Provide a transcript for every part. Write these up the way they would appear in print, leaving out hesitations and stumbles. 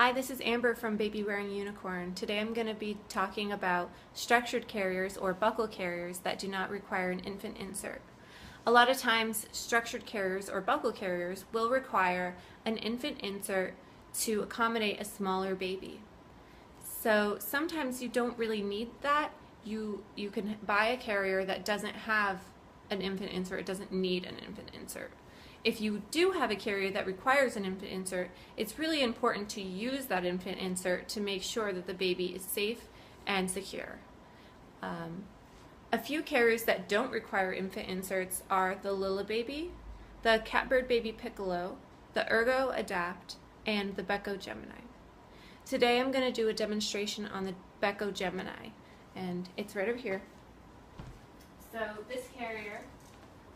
Hi, this is Amber from Baby Wearing Unicorn. Today I'm going to be talking about structured carriers or buckle carriers that do not require an infant insert. A lot of times structured carriers or buckle carriers will require an infant insert to accommodate a smaller baby. So sometimes you don't really need that. You can buy a carrier that doesn't have an infant insert, it doesn't need an infant insert. If you do have a carrier that requires an infant insert, it's really important to use that infant insert to make sure that the baby is safe and secure. A few carriers that don't require infant inserts are the Lilla Baby, the Catbird Baby Piccolo, the Ergo Adapt, and the Beco Gemini. Today I'm going to do a demonstration on the Beco Gemini, and it's right over here. So this carrier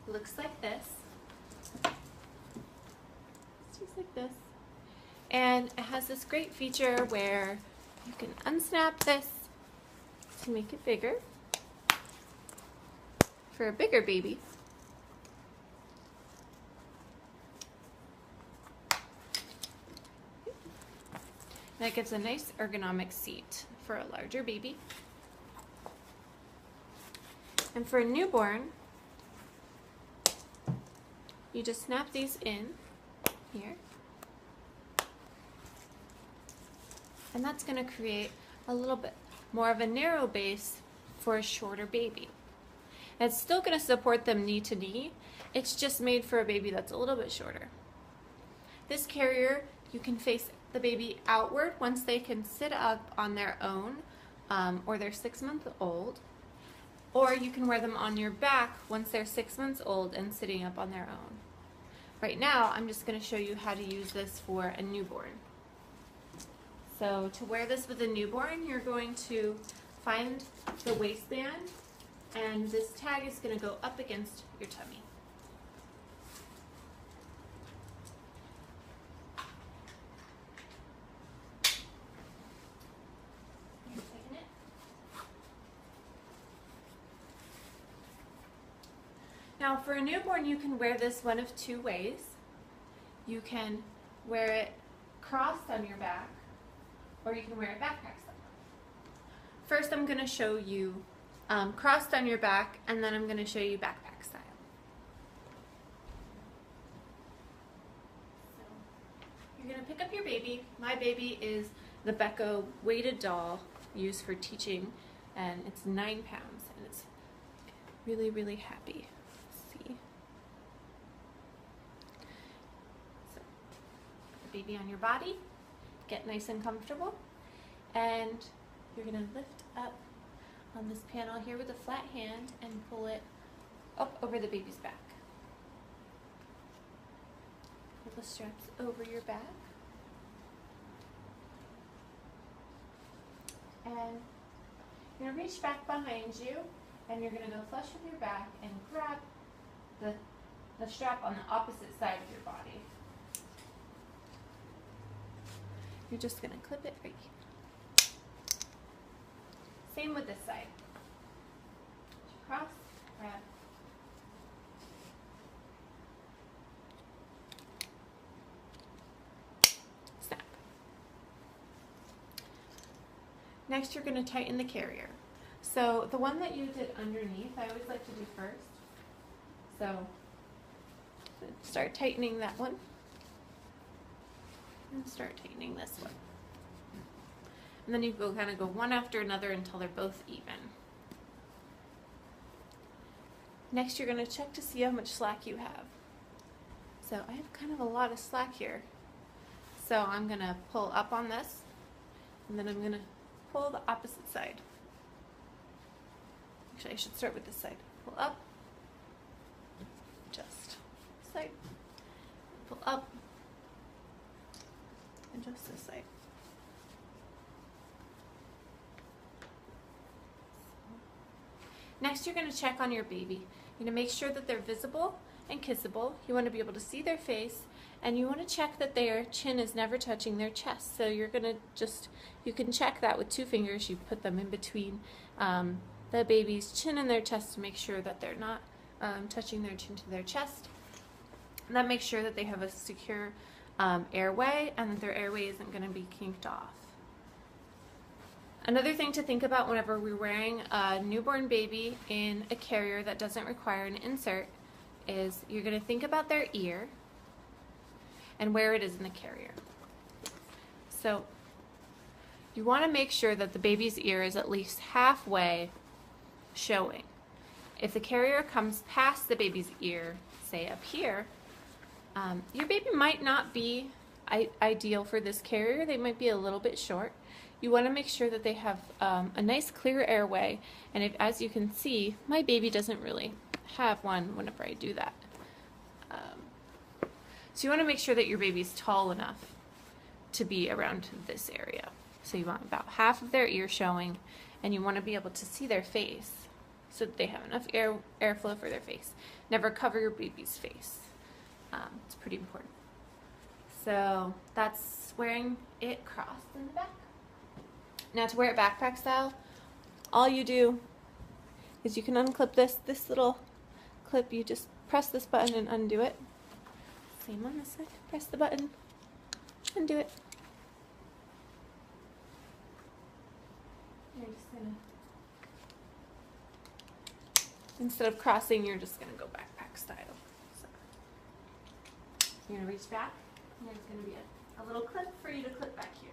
looks like this. Just like this. And it has this great feature where you can unsnap this to make it bigger for a bigger baby. And it gives a nice ergonomic seat for a larger baby. And for a newborn, you just snap these in here, and that's going to create a little bit more of a narrow base for a shorter baby. And it's still going to support them knee to knee, it's just made for a baby that's a little bit shorter. This carrier, you can face the baby outward once they can sit up on their own, or they're 6 months old, or you can wear them on your back once they're 6 months old and sitting up on their own. Right now, I'm just going to show you how to use this for a newborn. So to wear this with a newborn, you're going to find the waistband, and this tag is going to go up against your tummy. Now for a newborn, you can wear this one of two ways. You can wear it crossed on your back, or you can wear it backpack style. First I'm going to show you crossed on your back, and then I'm going to show you backpack style. So you're going to pick up your baby. My baby is the Beco weighted doll used for teaching, and it's 9 pounds, and it's really, really happy. Baby on your body, get nice and comfortable, and you're going to lift up on this panel here with a flat hand and pull it up over the baby's back. Pull the straps over your back, and you're going to reach back behind you, and you're going to go flush with your back and grab the strap on the opposite side of your body. You're just going to clip it right here. Same with this side. Cross, grab. Snap. Next, you're going to tighten the carrier. So the one that you did underneath, I always like to do first. So start tightening that one. And start tightening this one. And then you kind of go one after another until they're both even. Next, you're going to check to see how much slack you have. So I have kind of a lot of slack here. So I'm going to pull up on this, and then I'm going to pull the opposite side. Actually, I should start with this side. Pull up, just side, pull up, and just this side. Next, you're going to check on your baby. You're going to make sure that they're visible and kissable. You want to be able to see their face, and you want to check that their chin is never touching their chest. So you're going to you can check that with 2 fingers. You put them in between the baby's chin and their chest to make sure that they're not touching their chin to their chest. And that makes sure that they have a secure airway and that their airway isn't going to be kinked off. Another thing to think about whenever we're wearing a newborn baby in a carrier that doesn't require an insert is you're going to think about their ear and where it is in the carrier. So you want to make sure that the baby's ear is at least halfway showing. If the carrier comes past the baby's ear, say up here, your baby might not be ideal for this carrier. They might be a little bit short. You want to make sure that they have a nice clear airway, and as you can see, my baby doesn't really have one whenever I do that. So you want to make sure that your baby's tall enough to be around this area. So you want about half of their ear showing, and you want to be able to see their face so that they have enough airflow for their face. Never cover your baby's face. It's pretty important. So that's wearing it crossed in the back. Now to wear it backpack style, all you do is you can unclip this little clip. You just press this button and undo it. Same on this side. Press the button, undo it. You're just gonna, instead of crossing, you're just gonna go backpack style. So you're gonna reach back, and there's gonna be a little clip for you to clip back here.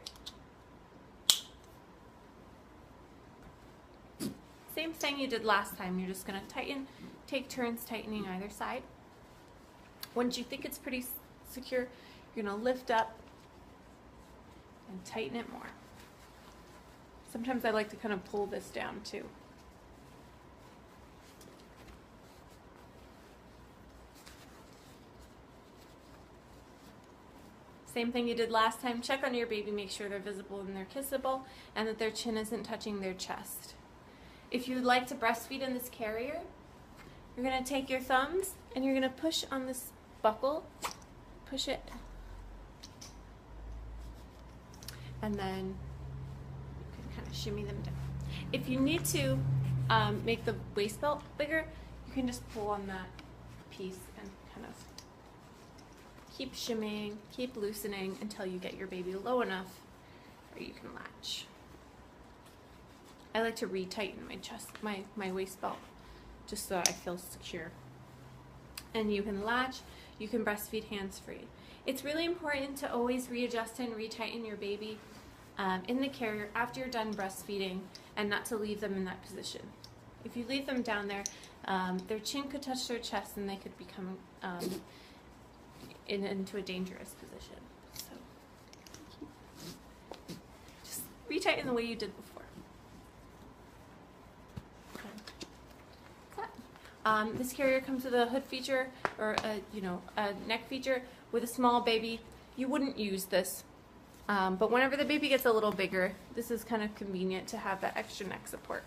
Same thing you did last time. You're just going to tighten, take turns tightening either side. Once you think it's pretty secure, you're going to lift up and tighten it more. Sometimes I like to kind of pull this down too. Same thing you did last time. Check on your baby, make sure they're visible and they're kissable, and that their chin isn't touching their chest. If you'd like to breastfeed in this carrier, you're going to take your thumbs and you're going to push on this buckle, push it, and then you can kind of shimmy them down. If you need to make the waist belt bigger, you can just pull on that piece and kind of keep shimmying, keep loosening until you get your baby low enough where you can latch. I like to retighten my chest, my waist belt, just so I feel secure. And you can latch, you can breastfeed hands-free. It's really important to always readjust and retighten your baby in the carrier after you're done breastfeeding, and not to leave them in that position. If you leave them down there, their chin could touch their chest and they could become into a dangerous position. So just retighten the way you did before. This carrier comes with a hood feature or a neck feature. With a small baby, you wouldn't use this, but whenever the baby gets a little bigger, this is kind of convenient to have that extra neck support.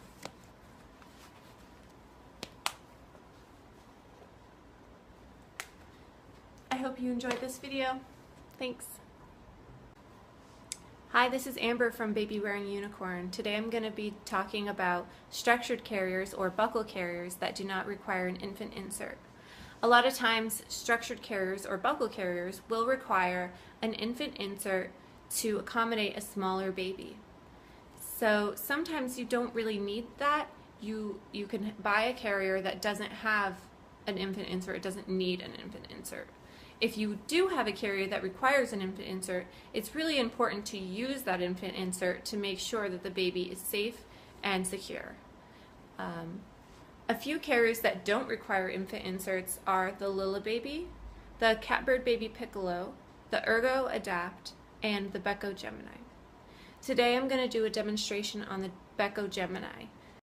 I hope you enjoyed this video. Thanks. Hi, this is Amber from Baby Wearing Unicorn. Today I'm going to be talking about structured carriers or buckle carriers that do not require an infant insert. A lot of times structured carriers or buckle carriers will require an infant insert to accommodate a smaller baby. So sometimes you don't really need that. You can buy a carrier that doesn't have an infant insert, it doesn't need an infant insert. If you do have a carrier that requires an infant insert, it's really important to use that infant insert to make sure that the baby is safe and secure. A few carriers that don't require infant inserts are the Lilla Baby, the Catbird Baby Piccolo, the Ergo Adapt, and the Beco Gemini. Today I'm going to do a demonstration on the Beco Gemini.